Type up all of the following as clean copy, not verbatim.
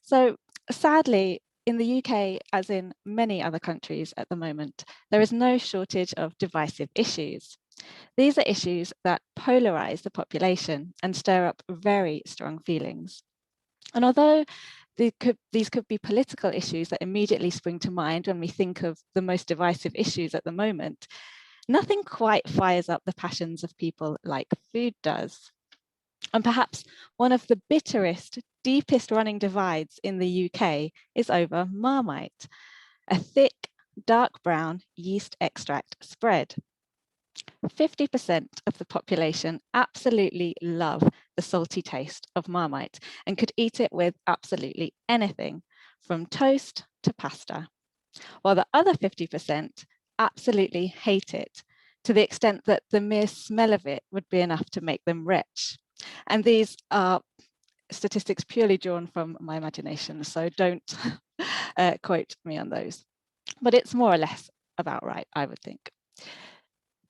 So sadly, in the UK, as in many other countries at the moment, there is no shortage of divisive issues. These are issues that polarize the population and stir up very strong feelings. And although these could be political issues that immediately spring to mind when we think of the most divisive issues at the moment, nothing quite fires up the passions of people like food does. And perhaps one of the bitterest, deepest running divides in the UK is over Marmite, a thick, dark brown yeast extract spread. 50% of the population absolutely love the salty taste of Marmite and could eat it with absolutely anything, from toast to pasta, while the other 50% absolutely hate it, to the extent that the mere smell of it would be enough to make them retch. And these are statistics purely drawn from my imagination, so don't quote me on those. But it's more or less about right, I would think.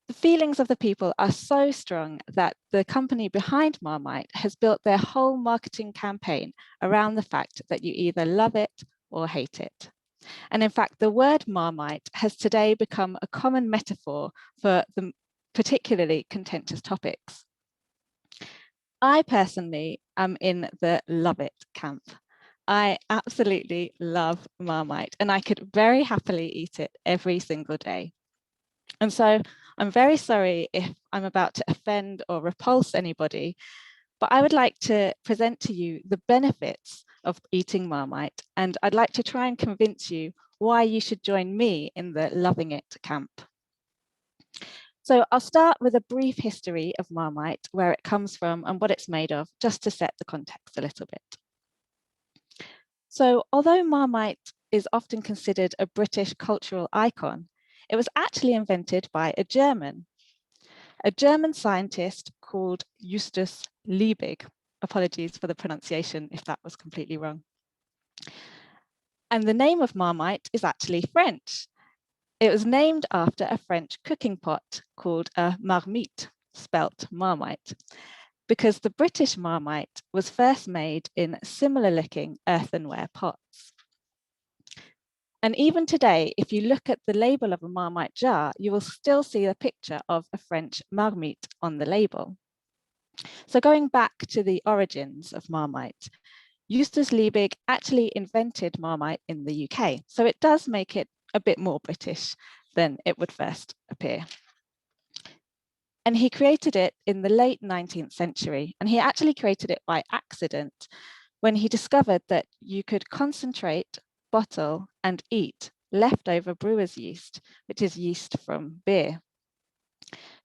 The feelings of the people are so strong that the company behind Marmite has built their whole marketing campaign around the fact that you either love it or hate it. And in fact, the word Marmite has today become a common metaphor for the particularly contentious topics. I personally am in the love it camp. I absolutely love Marmite and I could very happily eat it every single day. And so I'm very sorry if I'm about to offend or repulse anybody, but I would like to present to you the benefits of eating Marmite, and I'd like to try and convince you why you should join me in the loving it camp. So I'll start with a brief history of Marmite, where it comes from and what it's made of, just to set the context a little bit. So although Marmite is often considered a British cultural icon, it was actually invented by a German scientist called Justus Liebig. Apologies for the pronunciation if that was completely wrong. And the name of Marmite is actually French. It was named after a French cooking pot called a marmite, spelt Marmite, because the British Marmite was first made in similar looking earthenware pots. And even today, if you look at the label of a Marmite jar, you will still see a picture of a French marmite on the label. So going back to the origins of Marmite, Justus Liebig actually invented Marmite in the UK. So it does make it a bit more British than it would first appear. And he created it in the late 19th century. And he actually created it by accident when he discovered that you could concentrate, bottle, and eat leftover brewer's yeast, which is yeast from beer.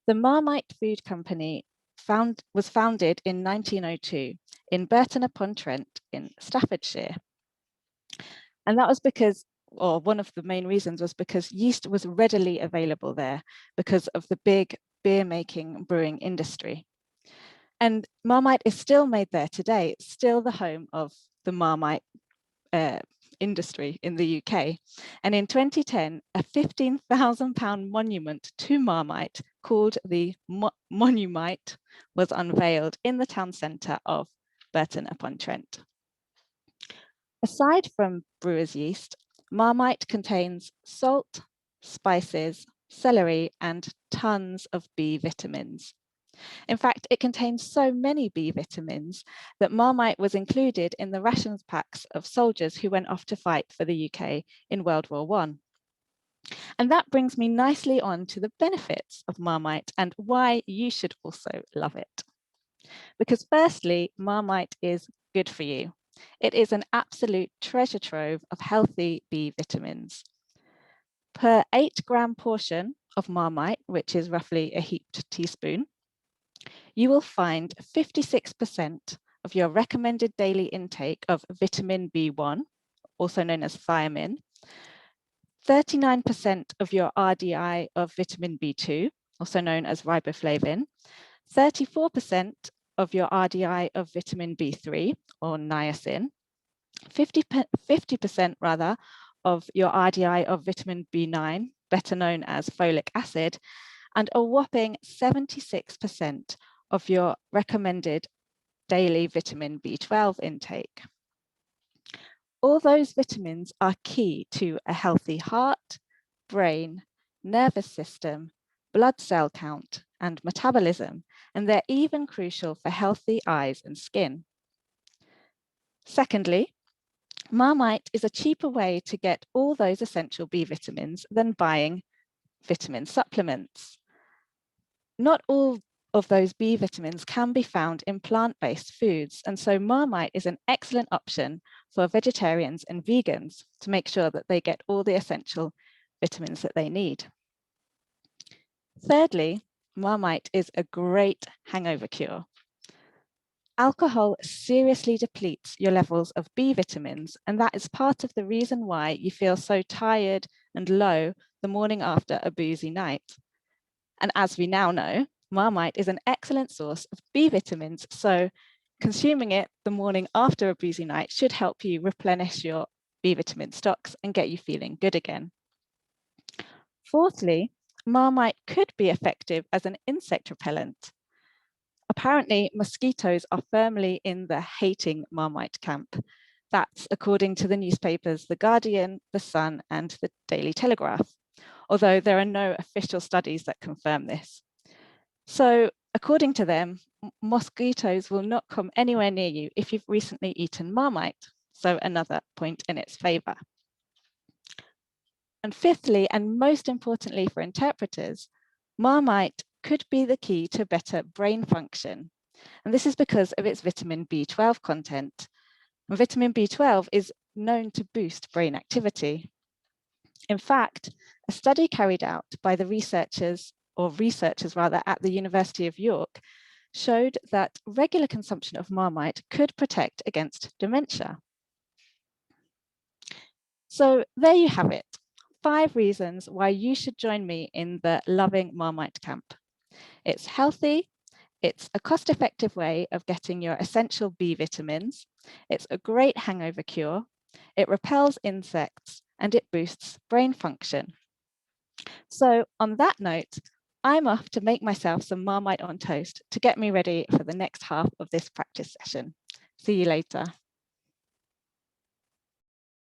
The Marmite Food Company was founded in 1902 in Burton-upon-Trent in Staffordshire. And that was because, or one of the main reasons was because yeast was readily available there because of the big beer making brewing industry. And Marmite is still made there today. It's still the home of the Marmite industry in the UK. And in 2010, a £15,000 monument to Marmite called the Monumite was unveiled in the town centre of Burton-upon-Trent. Aside from brewer's yeast, Marmite contains salt, spices, celery, and tons of B vitamins. In fact, it contains so many B vitamins that Marmite was included in the rations packs of soldiers who went off to fight for the UK in World War I. And that brings me nicely on to the benefits of Marmite and why you should also love it. Because firstly, Marmite is good for you. It is an absolute treasure trove of healthy B vitamins. Per 8-gram portion of Marmite, which is roughly a heaped teaspoon, you will find 56% of your recommended daily intake of vitamin B1, also known as thiamin, 39% of your RDI of vitamin B2, also known as riboflavin, 34% of your RDI of vitamin B3 or niacin, 50% rather of your RDI of vitamin B9, better known as folic acid, and a whopping 76% of your recommended daily vitamin B12 intake. All those vitamins are key to a healthy heart, brain, nervous system, blood cell count, and metabolism, and they're even crucial for healthy eyes and skin. Secondly, Marmite is a cheaper way to get all those essential B vitamins than buying vitamin supplements. Not all of those B vitamins can be found in plant-based foods, and so Marmite is an excellent option for vegetarians and vegans to make sure that they get all the essential vitamins that they need. Thirdly, Marmite is a great hangover cure. Alcohol seriously depletes your levels of B vitamins, and that is part of the reason why you feel so tired and low the morning after a boozy night. And as we now know, Marmite is an excellent source of B vitamins, so consuming it the morning after a boozy night should help you replenish your B vitamin stocks and get you feeling good again. Fourthly, Marmite could be effective as an insect repellent. Apparently, mosquitoes are firmly in the hating Marmite camp. That's according to the newspapers The Guardian, The Sun, and the Daily Telegraph, although there are no official studies that confirm this. So, according to them, mosquitoes will not come anywhere near you if you've recently eaten Marmite, so another point in its favour. And fifthly, and most importantly for interpreters, Marmite could be the key to better brain function. And this is because of its vitamin B12 content. And vitamin B12 is known to boost brain activity. In fact, a study carried out by the researchers at the University of York showed that regular consumption of Marmite could protect against dementia. So there you have it, 5 reasons why you should join me in the loving Marmite camp. It's healthy, it's a cost-effective way of getting your essential B vitamins, it's a great hangover cure, it repels insects, and it boosts brain function. So on that note, I'm off to make myself some Marmite on toast to get me ready for the next half of this practice session. See you later.